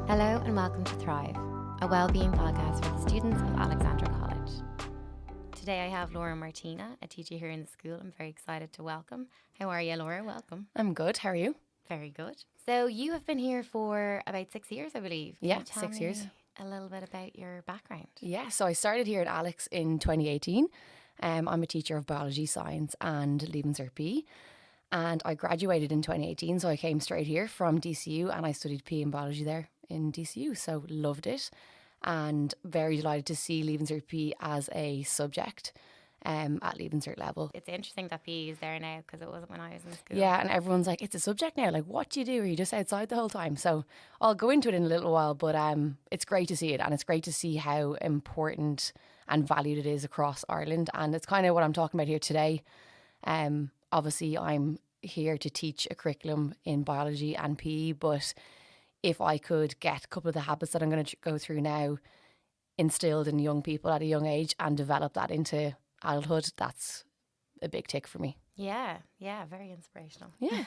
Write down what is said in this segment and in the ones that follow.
Hello and welcome to Thrive, a wellbeing podcast for the students of Alexandra College. Today I have Laura Martina, a teacher here in the school. I'm very excited to welcome. How are you, Laura? Welcome. I'm good. How are you? Very good. So you have been here for about 6 years, I believe. Can Yeah, you tell 6 years. me a little bit about your background? Yeah, so I started here at Alex in 2018. I'm a teacher of biology, science and Leaving-Cert and I graduated in 2018, so I came straight here from DCU and I studied PE and biology there in DCU, so loved it and very delighted to see Leaving-Cert as a subject at Leaving-Cert level. It's interesting that PE is there now because it wasn't when I was in school. Yeah, and everyone's like, it's a subject now. Like, what do you do? Are you just outside the whole time? So I'll go into it in a little while, but it's great to see it. And it's great to see how important and valued it is across Ireland. And it's kind of what I'm talking about here today. Obviously, I'm here to teach a curriculum in biology and PE, but if I could get a couple of the habits that I'm going to go through now instilled in young people at a young age and develop that into adulthood, that's a big tick for me. Yeah, very inspirational. Yeah.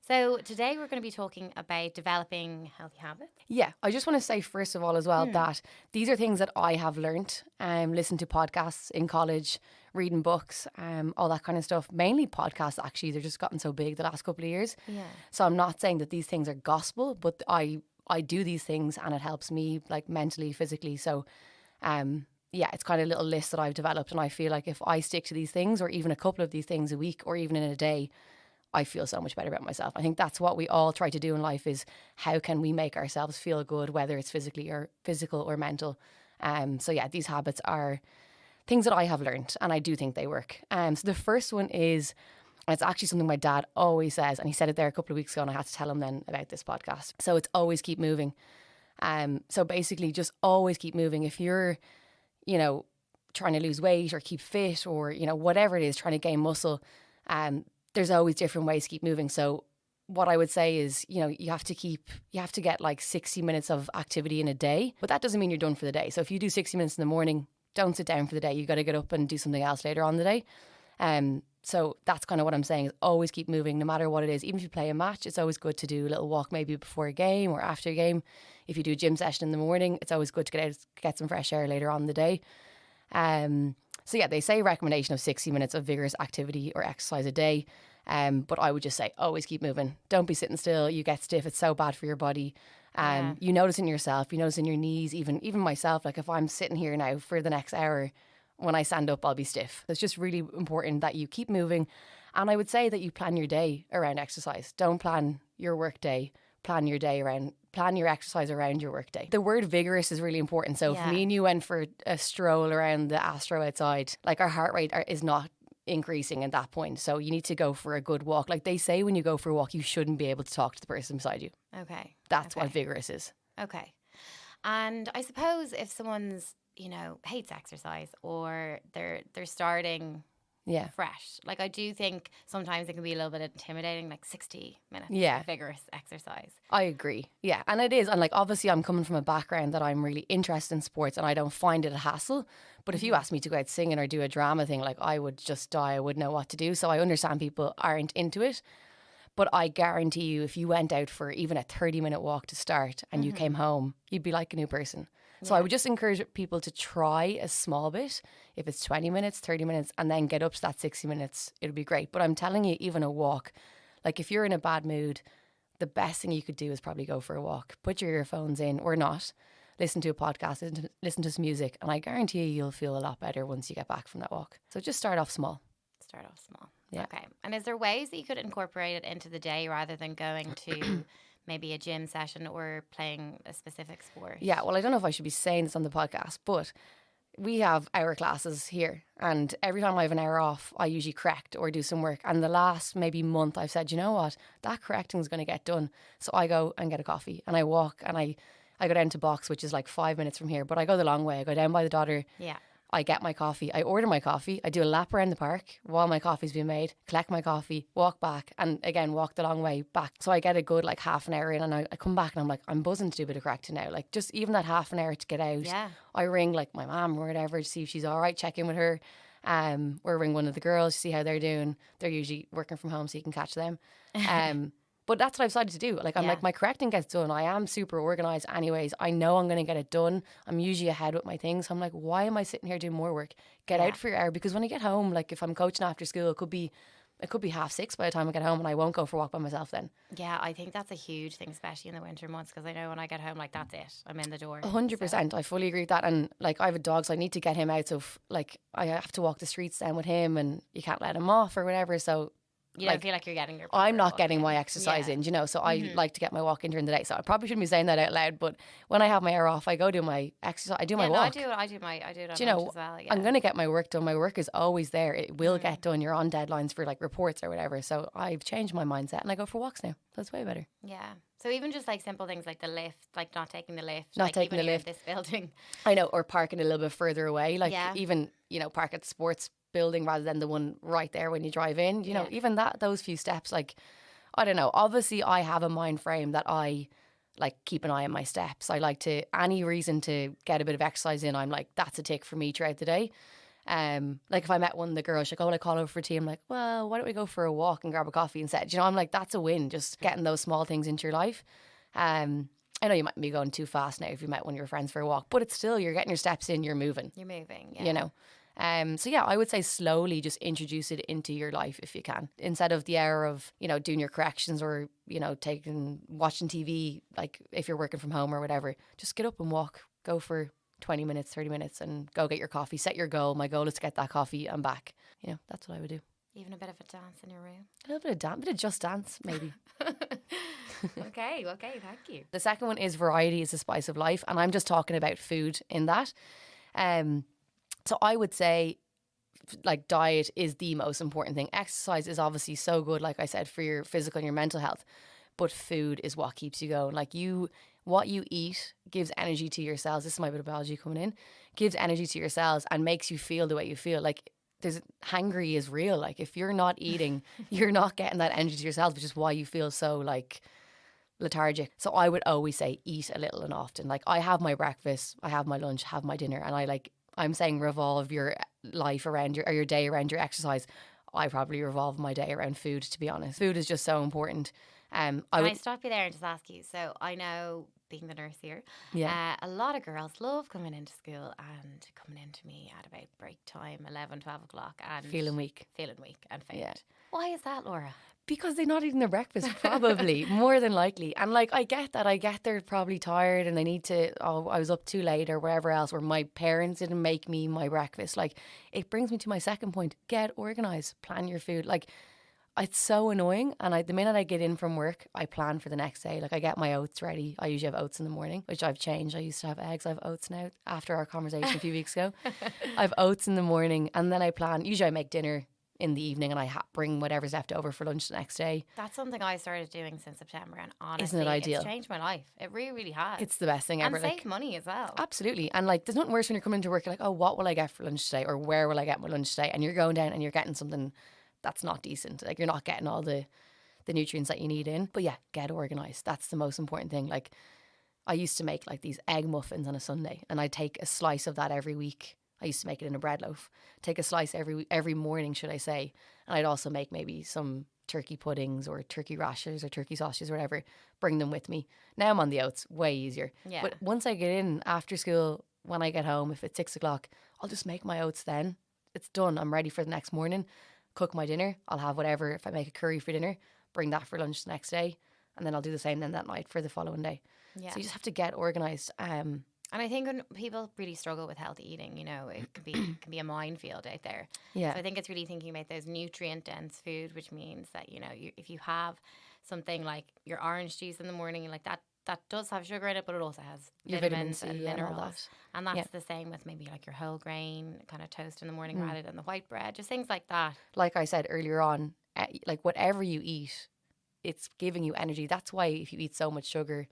So today we're going to be talking about developing healthy habits. Yeah, I just want to say first of all as well that these are things that I have learnt, listened to podcasts in college, reading books, all that kind of stuff. Mainly podcasts, actually. They're just gotten so big the last couple of years. Yeah. So I'm not saying that these things are gospel, but I do these things and it helps me like mentally, physically. So yeah, it's kind of a little list that I've developed, and I feel like if I stick to these things or even a couple of these things a week or even in a day, I feel so much better about myself. I think that's what we all try to do in life, is how can we make ourselves feel good, whether it's physical or mental. So yeah, these habits are things that I have learned and I do think they work. So the first one is, it's actually something my dad always says, and he said it there a couple of weeks ago and I had to tell him then about this podcast. So it's always keep moving. So basically just always keep moving. If you're, trying to lose weight or keep fit or, whatever it is, trying to gain muscle, there's always different ways to keep moving. So what I would say is, you have to get like 60 minutes of activity in a day, but that doesn't mean you're done for the day. So if you do 60 minutes in the morning, don't sit down for the day. You got to get up and do something else later on in the day. So that's kind of what I'm saying, is always keep moving no matter what it is. Even if you play a match, it's always good to do a little walk maybe before a game or after a game. If you do a gym session in the morning, it's always good to get out, get some fresh air later on in the day. So yeah, they say a recommendation of 60 minutes of vigorous activity or exercise a day. But I would just say always keep moving. Don't be sitting still. You get stiff. It's so bad for your body. You notice in yourself, you notice in your knees, even myself, like if I'm sitting here now for the next hour, when I stand up, I'll be stiff. It's just really important that you keep moving. And I would say that you plan your day around exercise. Don't plan your work day. Plan your exercise around your work day. The word vigorous is really important. So if me and you went for a stroll around the Astro outside, like our heart rate is not increasing at that point. So you need to go for a good walk. Like they say, when you go for a walk, you shouldn't be able to talk to the person beside you. Okay. That's what vigorous is. Okay. And I suppose if someone's, hates exercise or they're starting fresh, like I do think sometimes it can be a little bit intimidating, like 60 minutes of vigorous exercise. I agree. Yeah. And it is. And like, obviously I'm coming from a background that I'm really interested in sports and I don't find it a hassle. But if you ask me to go out singing or do a drama thing, like I would just die. I wouldn't know what to do. So I understand people aren't into it. But I guarantee you, if you went out for even a 30-minute walk to start and you came home, you'd be like a new person. So I would just encourage people to try a small bit. If it's 20 minutes, 30 minutes, and then get up to that 60 minutes, it'll be great. But I'm telling you, even a walk, like if you're in a bad mood, the best thing you could do is probably go for a walk. Put your earphones in or not. Listen to a podcast, listen to some music. And I guarantee you, you'll feel a lot better once you get back from that walk. So just start off small. Yeah. Okay. And is there ways that you could incorporate it into the day rather than going to maybe a gym session or playing a specific sport? Yeah, well, I don't know if I should be saying this on the podcast, but we have hour classes here. And every time I have an hour off, I usually correct or do some work. And the last maybe month I've said, you know what, that correcting is going to get done. So I go and get a coffee and I walk and I go down to Box, which is like 5 minutes from here. But I go the long way. I go down by the Dodder. Yeah. I get my coffee, I order my coffee, I do a lap around the park while my coffee's being made, collect my coffee, walk back, and again, walk the long way back. So I get a good like half an hour in and I come back and I'm like, I'm buzzing to do a bit of correcting now. Like just even that half an hour to get out. Yeah. I ring like my mum or whatever to see if she's all right, check in with her. Or ring one of the girls to see how they're doing. They're usually working from home so you can catch them. But that's what I've decided to do. Like, I'm like, my correcting gets done. I am super organised anyways. I know I'm going to get it done. I'm usually ahead with my things. So I'm like, why am I sitting here doing more work? Get out for your hour. Because when I get home, like if I'm coaching after school, it could be 6:30 by the time I get home, and I won't go for a walk by myself then. Yeah, I think that's a huge thing, especially in the winter months, because I know when I get home, like, that's it. I'm in the door. 100%. So. I fully agree with that. And like, I have a dog, so I need to get him out. So like, I have to walk the streets down with him, and you can't let him off or whatever. So you don't feel like you're getting your I'm not getting my exercise in, you know, so I like to get my walk in during the day. So I probably shouldn't be saying that out loud, but when I have my hour off, I go do my exercise. I do my walk. I do it on do you know, as well. I'm going to get my work done. My work is always there. It will get done. You're on deadlines for like reports or whatever. So I've changed my mindset and I go for walks now. That's way better. Yeah. So even just like simple things like the lift, like not taking the lift. Not like taking even the lift. In this building. I know, or parking a little bit further away. Like even, you know, park at the sports building rather than the one right there when you drive in, you know, even those few steps, like, I don't know, obviously I have a mind frame that I like keep an eye on my steps. I like to, any reason to get a bit of exercise in, I'm like, that's a tick for me throughout the day. Like if I met one of the girls, she's like, oh, will I call over for tea? I'm like, well, why don't we go for a walk and grab a coffee instead? You know, I'm like, that's a win, just getting those small things into your life. I know you might be going too fast now if you met one of your friends for a walk, but it's still, you're getting your steps in, you're moving, you know. So yeah, I would say slowly just introduce it into your life if you can, instead of the hour of, you know, doing your corrections or, you know, watching TV, like if you're working from home or whatever, just get up and walk, go for 20 minutes, 30 minutes and go get your coffee, set your goal. My goal is to get that coffee and back. You know, that's what I would do. Even a bit of a dance in your room. A little bit of just dance, maybe. Okay, thank you. The second one is variety is the spice of life. And I'm just talking about food in that. So I would say like diet is the most important thing. Exercise is obviously so good, like I said, for your physical and your mental health. But food is what keeps you going. Like what you eat gives energy to your cells. This is my bit of biology coming in. Gives energy to your cells and makes you feel the way you feel. Like hangry is real. Like if you're not eating, you're not getting that energy to your cells, which is why you feel so like lethargic. So I would always say eat a little and often. Like I have my breakfast, I have my lunch, have my dinner, and I'm saying revolve your life around your day around your exercise. I probably revolve my day around food, to be honest. Food is just so important. Can I stop you there and just ask you? So I know, being the nurse here, a lot of girls love coming into school and coming into me at about break time, 11, 12 o'clock, and feeling weak and faint. Yeah. Why is that, Laura? Because they're not eating their breakfast, probably, more than likely. And like, I get that. I get they're probably tired and they need to, I was up too late or whatever else, or my parents didn't make me my breakfast. Like, it brings me to my second point. Get organised. Plan your food. Like, it's so annoying. And the minute I get in from work, I plan for the next day. Like, I get my oats ready. I usually have oats in the morning, which I've changed. I used to have eggs. I have oats now after our conversation a few weeks ago. I have oats in the morning and then I plan. Usually I make dinner in the evening and I bring whatever's left over for lunch the next day. That's something I started doing since September, and honestly, isn't it ideal? It's changed my life. It really, really has. It's the best thing ever. And save money as well. Absolutely. And like, there's nothing worse when you're coming to work, you're like, oh, what will I get for lunch today? Or where will I get my lunch today? And you're going down and you're getting something that's not decent. Like, you're not getting all the nutrients that you need in. But yeah, get organised. That's the most important thing. Like, I used to make like these egg muffins on a Sunday and I'd take a slice of that every week. I used to make it in a bread loaf. Take a slice every morning, should I say. And I'd also make maybe some turkey puddings or turkey rashers or turkey sausages or whatever. Bring them with me. Now I'm on the oats, way easier. Yeah. But once I get in after school, when I get home, if it's 6 o'clock, I'll just make my oats then. It's done. I'm ready for the next morning. Cook my dinner. I'll have whatever. If I make a curry for dinner, bring that for lunch the next day. And then I'll do the same then that night for the following day. Yeah. So you just have to get organised. And I think when people really struggle with healthy eating, you know, it can be a minefield out there. Yeah. So I think it's really thinking about those nutrient-dense food, which means that, you know, if you have something like your orange juice in the morning, like that does have sugar in it, but it also has vitamins and minerals. And that's the same with maybe like your whole grain kind of toast in the morning rather than the white bread, just things like that. Like I said earlier on, like whatever you eat, it's giving you energy. That's why if you eat so much sugar,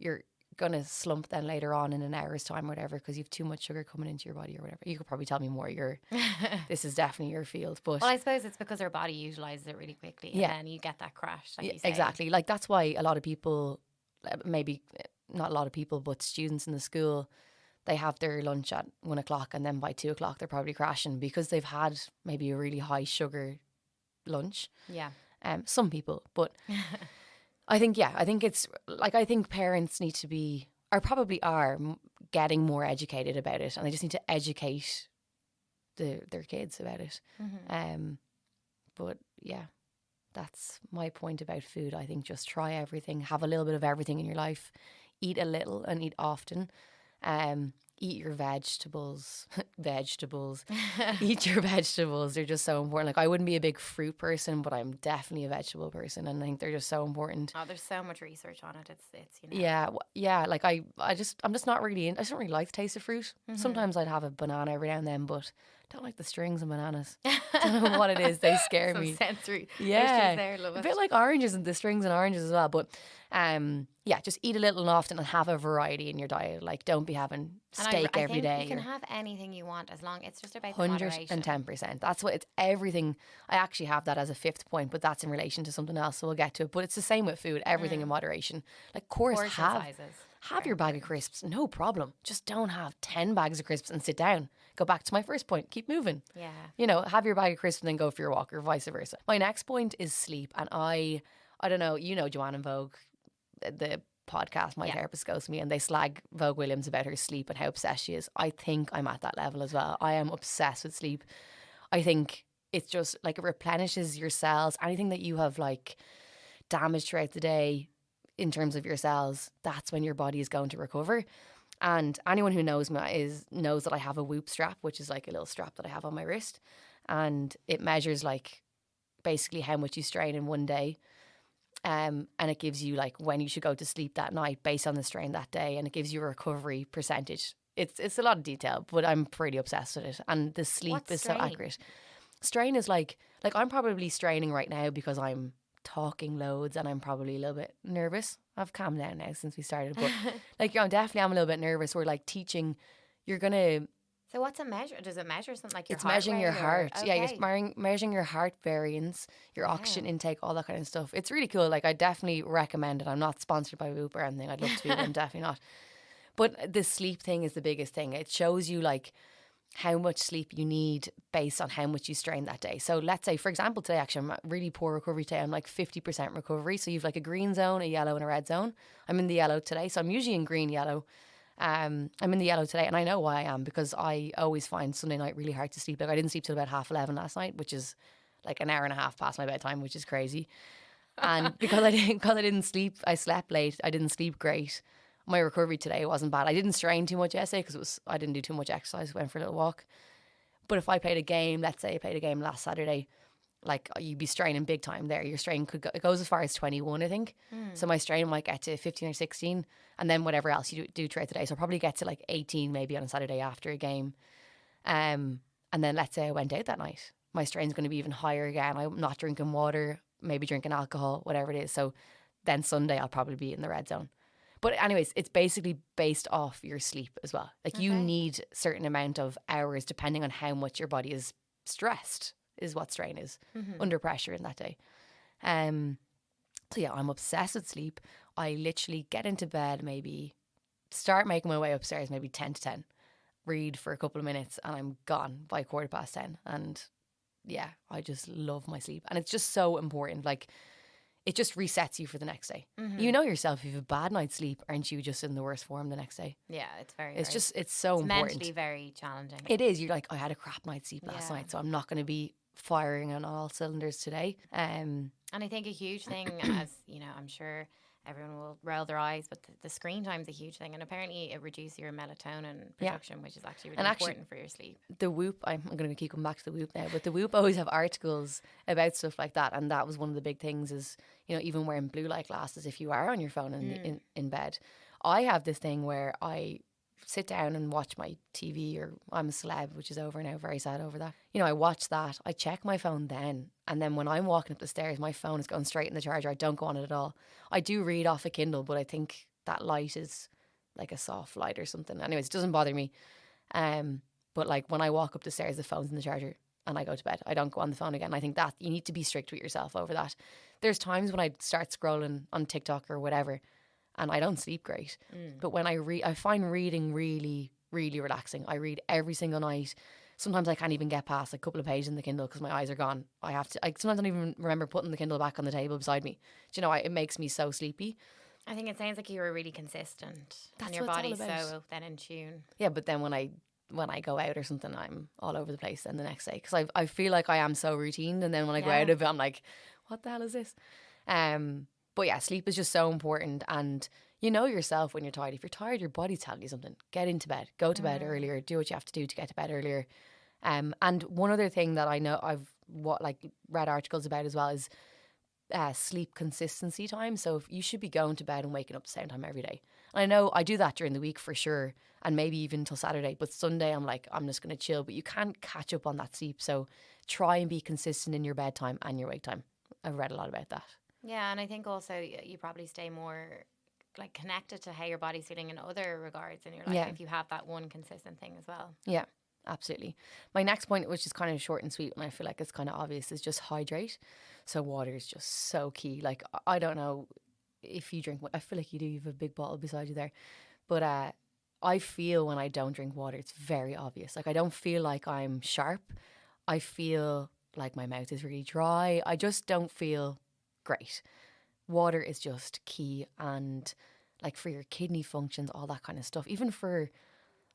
you're going to slump then later on in an hour's time or whatever, because you've too much sugar coming into your body or whatever. You could probably tell me more. This is definitely your field. But well, I suppose it's because our body utilises it really quickly and then you get that crash, like you say. Exactly. Like, that's why a lot of people, maybe not a lot of people, but students in the school, they have their lunch at 1 o'clock and then by 2 o'clock they're probably crashing because they've had maybe a really high sugar lunch. Yeah. Some people, but I think it's like, I think parents need to be, or probably are, getting more educated about it, and they just need to educate their kids about it. But yeah, that's my point about food. I think just try everything, have a little bit of everything in your life, eat a little and eat often. Eat your vegetables. Eat your vegetables. They're just so important. Like, I wouldn't be a big fruit person, but I'm definitely a vegetable person, and I think they're just so important. Oh, there's so much research on it. It's Yeah. Like, I'm just not really I just don't really like the taste of fruit. Sometimes I'd have a banana every now and then, but I don't like the strings of bananas. Don't know what it is. They scare me. Sensory. Yeah, there, love it. a bit like oranges and the strings and oranges as well. But yeah, just eat a little and often, and have a variety in your diet. Like, don't be having steak every day. You can have anything you want, as long it's just about the moderation. 110%. That's what it's everything. I actually have that as a fifth point, but that's in relation to something else, so we'll get to it. But it's the same with food. Everything in moderation. Like, portion sizes. Have your bag of crisps, no problem. Just don't have 10 bags of crisps and sit down. Go back to my first point. Keep moving. Yeah. You know, have your bag of crisps and then go for your walk, or vice versa. My next point is sleep. And I don't know, Joanne and Vogue, the podcast, my therapist goes to me, and they slag Vogue Williams about her sleep and how obsessed she is. I think I'm at that level as well. I am obsessed with sleep. I think it's just like, it replenishes your cells. Anything that you have like damaged throughout the day in terms of your cells, that's when your body is going to recover. And anyone who knows me knows that I have a Whoop strap, which is like a little strap that I have on my wrist, and it measures like basically how much you strain in one day. And it gives you like when you should go to sleep that night based on the strain that day, and it gives you a recovery percentage. It's a lot of detail, but I'm pretty obsessed with it. And the sleep is so accurate. Strain is like I'm probably straining right now because I'm talking loads and I'm probably a little bit nervous. I've calmed down now since we started, but like, I'm a little bit nervous. We're like teaching, you're gonna. So what's a measure? Does it measure something like your it's heart measuring rate your heart. Okay. Yeah, you're measuring your heart variance, your oxygen intake, all that kind of stuff. It's really cool. Like, I definitely recommend it. I'm not sponsored by Whoop or anything. I'd love to be, but I'm definitely not. But the sleep thing is the biggest thing. It shows you like how much sleep you need based on how much you strain that day. So let's say, for example, today actually I'm really poor recovery today. I'm like 50% recovery. So you've like a green zone, a yellow and a red zone. I'm in the yellow today. So I'm usually in green, yellow. I'm in the yellow today, and I know why I am, because I always find Sunday night really hard to sleep. Like, I didn't sleep till about 11:30 last night, which is like an hour and a half past my bedtime, which is crazy. And because I didn't sleep, I slept late. I didn't sleep great. My recovery today wasn't bad. I didn't strain too much yesterday because I didn't do too much exercise. Went for a little walk. But if I played a game, let's say I played a game last Saturday, like, you'd be straining big time there. Your strain it goes as far as 21, I think. So my strain might get to 15 or 16, and then whatever else you do throughout the day. So I'll probably get to like 18 maybe on a Saturday after a game. And then let's say I went out that night, my strain's going to be even higher again. I'm not drinking water, maybe drinking alcohol, whatever it is. So then Sunday I'll probably be in the red zone. But anyways, it's basically based off your sleep as well. Like, you need a certain amount of hours depending on how much your body is stressed, is what strain is, under pressure in that day. So yeah, I'm obsessed with sleep. I literally get into bed, maybe start making my way upstairs, maybe 10 to 10, read for a couple of minutes, and I'm gone by 10:15. And yeah, I just love my sleep. And it's just so important. Like, it just resets you for the next day. You know yourself, if you have a bad night's sleep, aren't you just in the worst form the next day? Yeah, it's it's so important. Mentally very challenging. It is. You're like, I had a crap night's sleep last night, so I'm not going to be firing on all cylinders today. And I think a huge thing, as you know, I'm sure everyone will roll their eyes, but the screen time is a huge thing, and apparently it reduces your melatonin production, which is actually really important for your sleep. The Whoop, I'm going to keep coming back to the Whoop now, but the Whoop always have articles about stuff like that, and that was one of the big things is, you know, even wearing blue light glasses if you are on your phone in bed. I have this thing where I sit down and watch my TV, or I'm a celeb, which is over now, very sad over that. You know, I watch that, I check my phone then, and then when I'm walking up the stairs, my phone is going straight in the charger. I don't go on it at all. I do read off a Kindle, but I think that light is like a soft light or something. Anyways, it doesn't bother me. But like, when I walk up the stairs, the phone's in the charger and I go to bed. I don't go on the phone again. I think that you need to be strict with yourself over that. There's times when I start scrolling on TikTok or whatever, and I don't sleep great. But when I find reading really, really relaxing. I read every single night. sometimes I can't even get past a couple of pages in the Kindle because my eyes are gone. I sometimes don't even remember putting the Kindle back on the table beside me. Do you know, it makes me so sleepy. I think it sounds like you were really consistent. That's and your what it's body's all about. so then in tune. Yeah, but then when I go out or something, I'm all over the place then the next day because I feel like I am so routine, and then when I go out of it, I'm like, what the hell is this? But yeah, sleep is just so important, and you know yourself when you're tired. If you're tired, your body's telling you something. Get into bed, go to bed earlier, do what you have to do to get to bed earlier. And one other thing that I know I've read articles about as well is sleep consistency time. So if you should be going to bed and waking up the same time every day. And I know I do that during the week for sure, and maybe even until Saturday. But Sunday, I'm like, I'm just going to chill. But you can't catch up on that sleep. So try and be consistent in your bedtime and your wake time. I've read a lot about that. Yeah, and I think also you probably stay more like connected to how your body's feeling in other regards in your life if you have that one consistent thing as well. Yeah, absolutely. My next point, which is kind of short and sweet, and I feel like it's kind of obvious, is just hydrate. So water is just so key. Like, I don't know if you drink, I feel like you do, you have a big bottle beside you there. But I feel when I don't drink water, it's very obvious. Like, I don't feel like I'm sharp. I feel like my mouth is really dry. I just don't feel great. Water is just key, and like for your kidney functions, all that kind of stuff. Even for,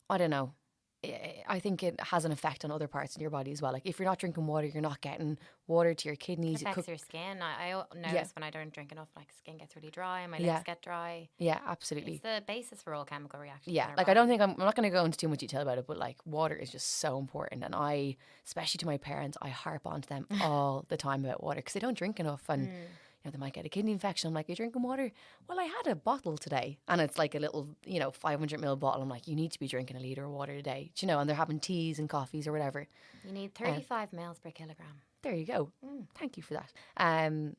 I don't know, I think it has an effect on other parts in your body as well. Like if you're not drinking water, you're not getting water to your kidneys. It affects your skin. I notice when I don't drink enough, like skin gets really dry and my lips get dry. Yeah, absolutely. It's the basis for all chemical reactions. Yeah, like I don't think I'm not going to go into too much detail about it, but like water is just so important. And I, especially to my parents, I harp on to them all the time about water because they don't drink enough, and you know, they might get a kidney infection. I'm like, you're drinking water? Well, I had a bottle today, and it's like a little, 500ml bottle. I'm like, you need to be drinking a litre of water a day. Do you know? And they're having teas and coffees or whatever. You need 35 mils per kilogram. There you go. Thank you for that.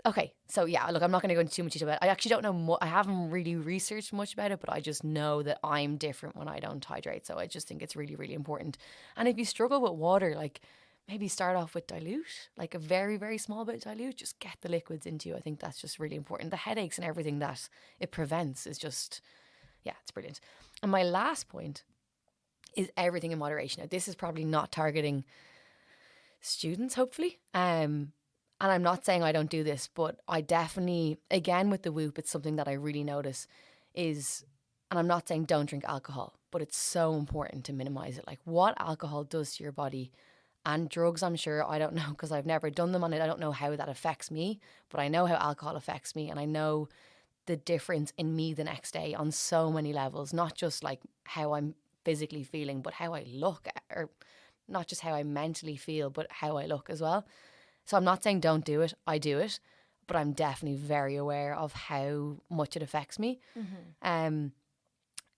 Okay, so yeah, look, I'm not going to go into too much detail about it. I actually don't know I haven't really researched much about it, but I just know that I'm different when I don't hydrate. So I just think it's really, really important. And if you struggle with water, like maybe start off with dilute, like a very, very small bit of dilute. Just get the liquids into you. I think that's just really important. The headaches and everything that it prevents is just, yeah, it's brilliant. And my last point is everything in moderation. Now, this is probably not targeting students, hopefully. And I'm not saying I don't do this, but I definitely, again, with the Whoop, it's something that I really notice is, and I'm not saying don't drink alcohol, but it's so important to minimize it. Like what alcohol does to your body. And drugs, I'm sure, I don't know because I've never done them on it. I don't know how that affects me, but I know how alcohol affects me, and I know the difference in me the next day on so many levels, not just like how I'm physically feeling, but how I look, or not just how I mentally feel, but how I look as well. So I'm not saying don't do it. I do it, but I'm definitely very aware of how much it affects me.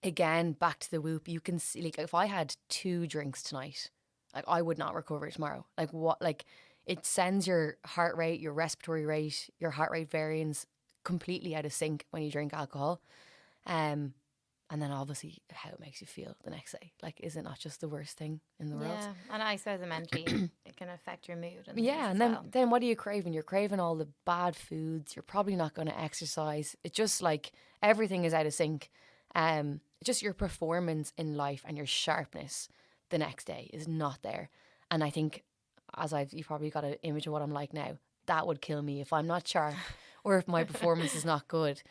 Again, back to the Whoop, you can see, like if I had 2 drinks tonight, like I would not recover tomorrow. Like what? Like it sends your heart rate, your respiratory rate, your heart rate variance completely out of sync when you drink alcohol. And then obviously how it makes you feel the next day. Like, is it not just the worst thing in the world? Yeah, and I suppose mentally it can affect your mood. And then what are you craving? You're craving all the bad foods. You're probably not going to exercise. It's just like everything is out of sync. Just your performance in life and your sharpness the next day is not there. And I think, you probably got an image of what I'm like now, that would kill me if I'm not sharp or if my performance is not good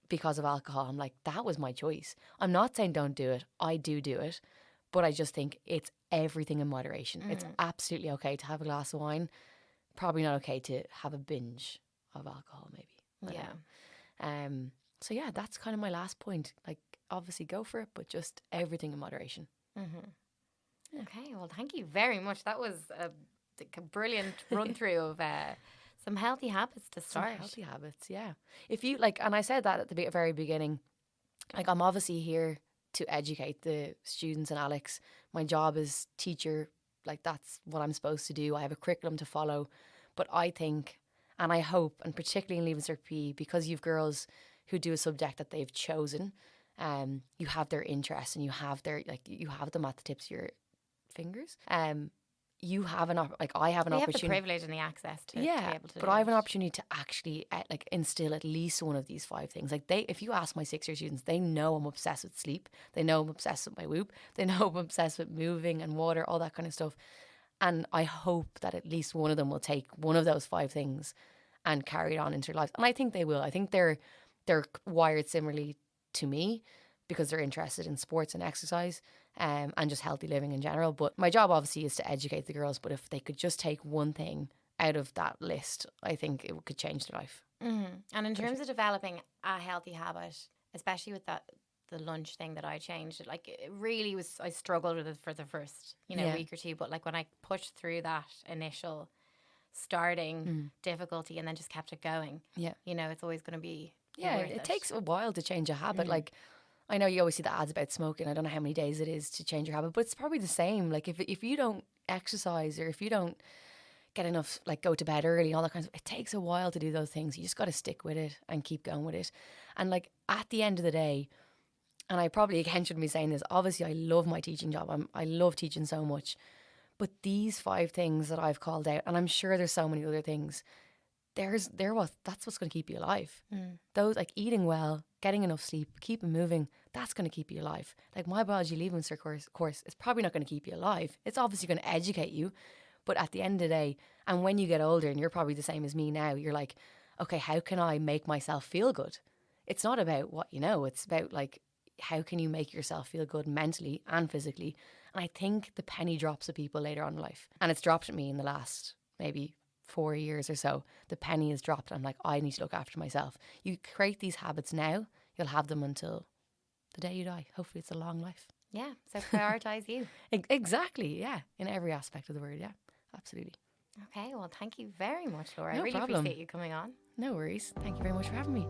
because of alcohol. I'm like, that was my choice. I'm not saying don't do it. I do it. But I just think it's everything in moderation. It's absolutely okay to have a glass of wine. Probably not okay to have a binge of alcohol, maybe. So yeah, that's kind of my last point. Like, obviously go for it, but just everything in moderation. Okay, well, thank you very much. That was a brilliant run through of some healthy habits to start. Some healthy habits, yeah. If you like, and I said that at the very beginning, like I'm obviously here to educate the students and Alex. My job is teacher, like that's what I'm supposed to do. I have a curriculum to follow. But I think, and I hope, and particularly in Leaving Cert P, because you've girls who do a subject that they've chosen, you have their interests and you have them at the tips of your fingers. you have I have an We have the opportunity. privilege and the access to be able to but do I have an it. opportunity to actually like instill at least one of these 5 things. Like if you ask my 6-year students, they know I'm obsessed with sleep. They know I'm obsessed with my whoop. They know I'm obsessed with moving and water, all that kind of stuff. And I hope that at least one of them will take one of those 5 things and carry it on into their lives. And I think they will. I think they're wired similarly to me because they're interested in sports and exercise and just healthy living in general. But my job obviously is to educate the girls. But if they could just take one thing out of that list, I think it could change their life. Mm-hmm. And in terms of developing a healthy habit, especially with the lunch thing that I changed, like it really was, I struggled with it for the first, week or two. But like when I pushed through that initial starting difficulty and then just kept it going, it's always going to be worth it takes a while to change a habit. Like I know you always see the ads about smoking. I don't know how many days it is to change your habit, but it's probably the same. Like if you don't exercise or if you don't get enough, like go to bed early, all that kind of stuff, it takes a while to do those things. You just got to stick with it and keep going with it. And like at the end of the day, and I probably again shouldn't be saying this, obviously I love my teaching job. I love teaching so much. But these 5 things that I've called out, and I'm sure there's so many other things, that's what's going to keep you alive. Those, like eating well, getting enough sleep, keeping moving, that's going to keep you alive. Like my biology leaving cert course is probably not going to keep you alive. It's obviously going to educate you, but at the end of the day, and when you get older, and you're probably the same as me now, you're like, okay, how can I make myself feel good? It's not about what you know. It's about like, how can you make yourself feel good mentally and physically? And I think the penny drops at people later on in life. And it's dropped at me in the last maybe 4 years or so. The penny has dropped. I'm like, I need to look after myself. You create these habits now, you'll have them until the day you die. Hopefully it's a long life. Yeah, so prioritise you. Exactly, yeah. In every aspect of the word, yeah. Absolutely. Okay, well, thank you very much, Laura. No I really problem. appreciate you coming on. No worries. Thank you very much for having me.